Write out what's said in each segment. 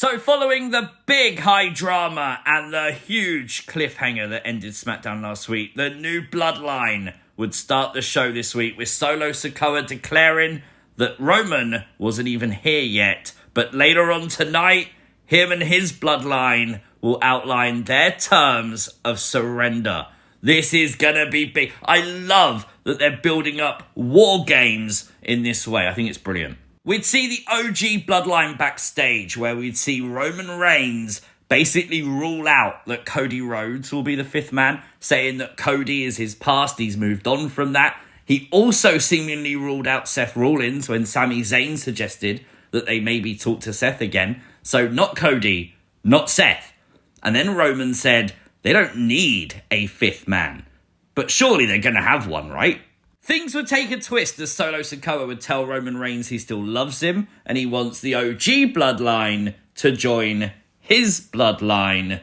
So following the big high drama and the huge cliffhanger that ended SmackDown last week, the new Bloodline would start the show this week with Solo Sikoa declaring that Roman wasn't even here yet. But later on tonight, him and his Bloodline will outline their terms of surrender. This is gonna be big. I love that they're building up war games in this way. I think it's brilliant. We'd see the OG Bloodline backstage where we'd see Roman Reigns basically rule out that Cody Rhodes will be the fifth man, saying that Cody is his past, he's moved on from that. He also seemingly ruled out Seth Rollins when Sami Zayn suggested that they maybe talk to Seth again. So not Cody, not Seth. And then Roman said they don't need a fifth man, but surely they're going to have one, right? Things would take a twist as Solo Sikoa would tell Roman Reigns he still loves him and he wants the OG Bloodline to join his Bloodline.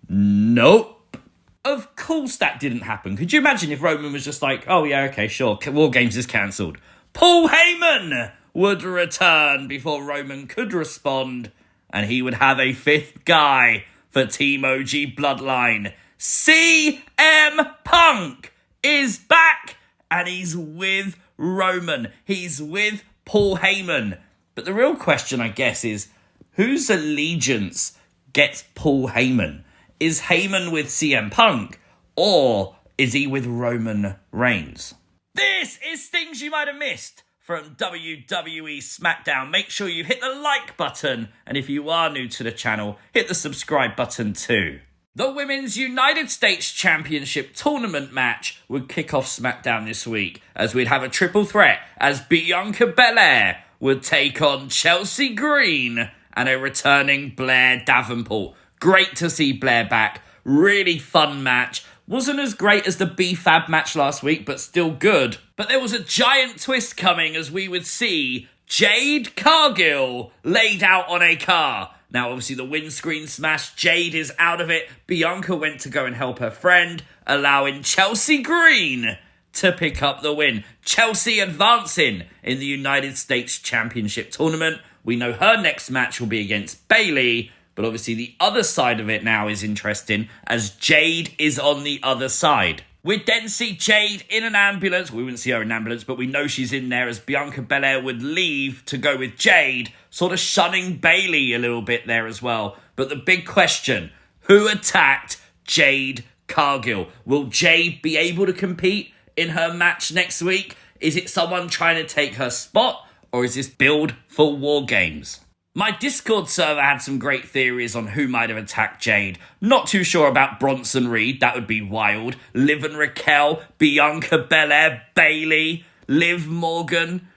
Nope. Of course that didn't happen. Could you imagine if Roman was just like, oh yeah, okay, sure, War Games is cancelled. Paul Heyman would return before Roman could respond and he would have a fifth guy for Team OG Bloodline. CM Punk is back! And he's with Roman. He's with Paul Heyman. But the real question, I guess, is whose allegiance gets Paul Heyman? Is Heyman with CM Punk? Or is he with Roman Reigns? This is things you might have missed from WWE Smackdown. Make sure you hit the like button. And if you are new to the channel, hit the subscribe button too. The Women's United States Championship tournament match would kick off SmackDown this week, as we'd have a triple threat as Bianca Belair would take on Chelsea Green and a returning Blair Davenport. Great to see Blair back. Really fun match. Wasn't as great as the B-Fab match last week, but still good. But there was a giant twist coming as we would see Jade Cargill laid out on a car. Now, obviously, the windscreen smash, Jade is out of it. Bianca went to go and help her friend, allowing Chelsea Green to pick up the win. Chelsea advancing in the United States Championship tournament. We know her next match will be against Bayley, but obviously the other side of it now is interesting as Jade is on the other side. We'd then see Jade in an ambulance. We wouldn't see her in an ambulance, but we know she's in there as Bianca Belair would leave to go with Jade, sort of shunning Bayley a little bit there as well. But the big question, who attacked Jade Cargill? Will Jade be able to compete in her match next week? Is it someone trying to take her spot, or is this build for War Games? My Discord server had some great theories on who might have attacked Jade. Not too sure about Bronson Reed, that would be wild. Liv and Raquel, Bianca Belair, Bayley, Liv Morgan.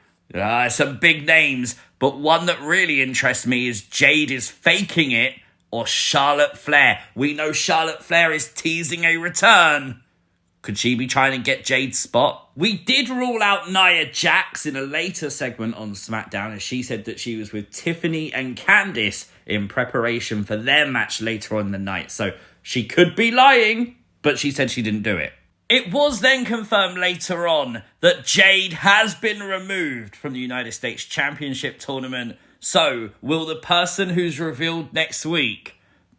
Some big names, but one that really interests me is Jade is faking it or Charlotte Flair. We know Charlotte Flair is teasing a return. Could she be trying to get Jade's spot? We did rule out Nia Jax in a later segment on SmackDown as she said that she was with Tiffany and Candice in preparation for their match later on in the night. So she could be lying, but she said she didn't do it. It was then confirmed later on that Jade has been removed from the United States Championship tournament. So will the person who's revealed next week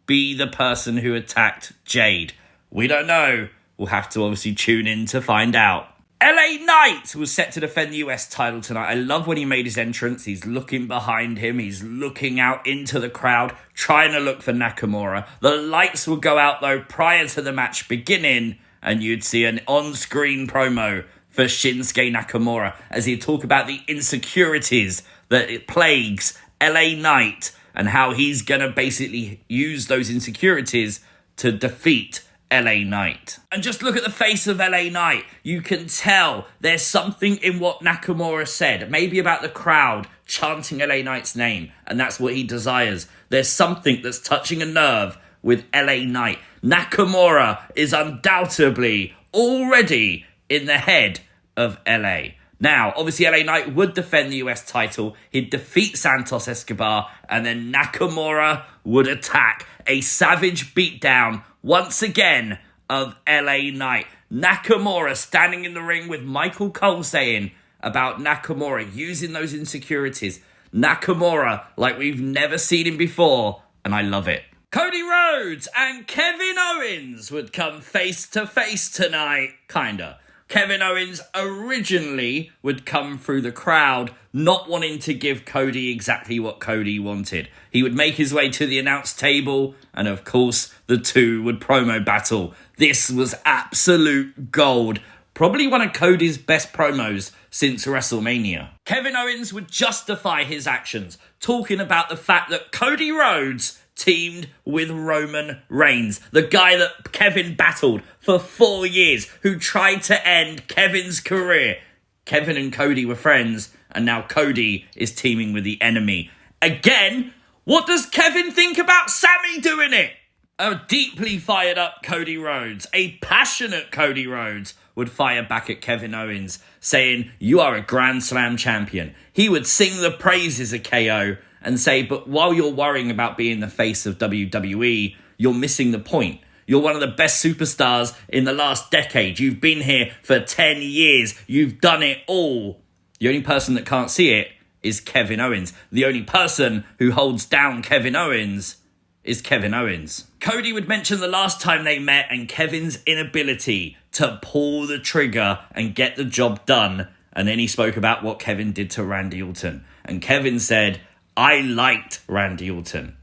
be the person who attacked Jade? We don't know. We'll have to obviously tune in to find out. LA Knight was set to defend the US title tonight. I love when he made his entrance. He's looking behind him. He's looking out into the crowd, trying to look for Nakamura. The lights would go out, though, prior to the match beginning, and you'd see an on-screen promo for Shinsuke Nakamura as he'd talk about the insecurities that it plagues LA Knight and how he's going to basically use those insecurities to defeat LA Knight. And just look at the face of LA Knight. You can tell there's something in what Nakamura said, maybe about the crowd chanting LA Knight's name, and that's what he desires. There's something that's touching a nerve with LA Knight. Nakamura is undoubtedly already in the head of LA. Now, obviously LA Knight would defend the US title. He'd defeat Santos Escobar, and then Nakamura would attack. A savage beatdown once again of LA Knight. Nakamura standing in the ring with Michael Cole saying about Nakamura using those insecurities. Nakamura like we've never seen him before, and I love it. Cody Rhodes and Kevin Owens would come face to face tonight, kinda. Kevin Owens originally would come through the crowd, not wanting to give Cody exactly what Cody wanted. He would make his way to the announce table, and of course, the two would promo battle. This was absolute gold. Probably one of Cody's best promos since WrestleMania. Kevin Owens would justify his actions, talking about the fact that Cody Rhodes teamed with Roman Reigns, the guy that Kevin battled for 4 years, who tried to end Kevin's career. Kevin and Cody were friends, and now Cody is teaming with the enemy. Again, what does Kevin think about Sammy doing it? A deeply fired up Cody Rhodes, a passionate Cody Rhodes, would fire back at Kevin Owens, saying, "You are a Grand Slam champion." He would sing the praises of KO and say, "But while you're worrying about being the face of WWE, you're missing the point. You're one of the best superstars in the last decade. You've been here for 10 years. You've done it all." The only person that can't see it is Kevin Owens. The only person who holds down Kevin Owens is Kevin Owens. Cody would mention the last time they met and Kevin's inability to pull the trigger and get the job done. And then he spoke about what Kevin did to Randy Orton. And Kevin said, "I liked Randy Orton.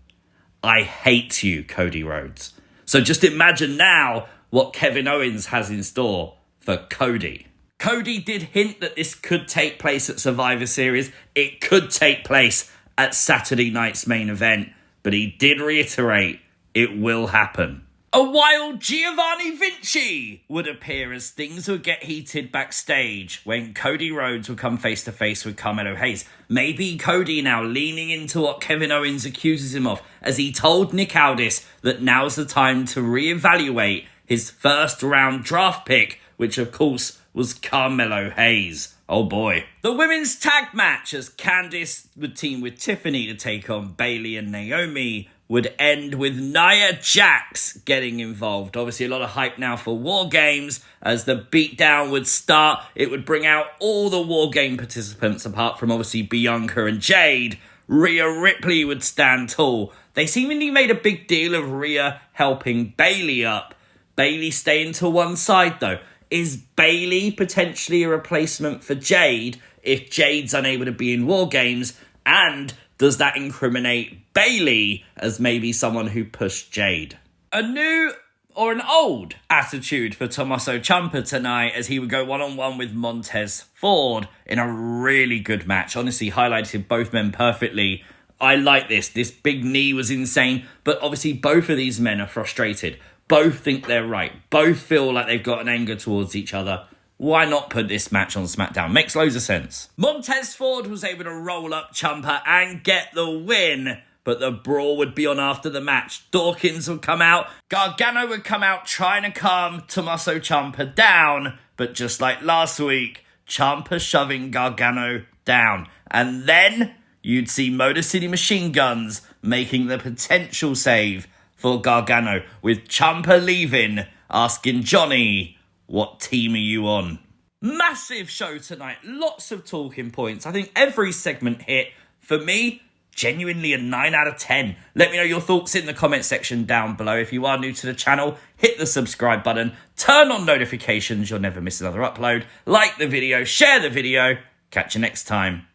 I hate you, Cody Rhodes." So just imagine now what Kevin Owens has in store for Cody. Cody did hint that this could take place at Survivor Series. It could take place at Saturday night's main event. But he did reiterate it will happen. A wild Giovanni Vinci would appear as things would get heated backstage when Cody Rhodes would come face to face with Carmelo Hayes. Maybe Cody now leaning into what Kevin Owens accuses him of, as he told Nick Aldis that now's the time to reevaluate his first round draft pick, which of course was Carmelo Hayes. Oh boy. The women's tag match, as Candice would team with Tiffany to take on Bayley and Naomi, would end with Nia Jax getting involved. Obviously a lot of hype now for War Games. As the beatdown would start, it would bring out all the War Game participants apart from obviously Bianca and Jade. Rhea Ripley would stand tall. They seemingly made a big deal of Rhea helping Bayley up. Bayley staying to one side though. Is Bayley potentially a replacement for Jade if Jade's unable to be in War Games? And does that incriminate Bayley as maybe someone who pushed Jade? A new or an old attitude for Tommaso Ciampa tonight, as he would go one-on-one with Montez Ford in a really good match. Honestly, highlighted both men perfectly. I like this. This big knee was insane, but obviously both of these men are frustrated. Both think they're right. Both feel like they've got an anger towards each other. Why not put this match on SmackDown? Makes loads of sense. Montez Ford was able to roll up Ciampa and get the win, but the brawl would be on after the match. Dawkins would come out. Gargano would come out trying to calm Tommaso Ciampa down, but just like last week, Ciampa shoving Gargano down. And then you'd see Motor City Machine Guns making the potential save for Gargano, with Ciampa leaving, asking Johnny, "What team are you on?" Massive show tonight. Lots of talking points. I think every segment hit. For me, genuinely a 9 out of 10. Let me know your thoughts in the comment section down below. If you are new to the channel, hit the subscribe button. Turn on notifications. You'll never miss another upload. Like the video. Share the video. Catch you next time.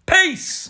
Peace!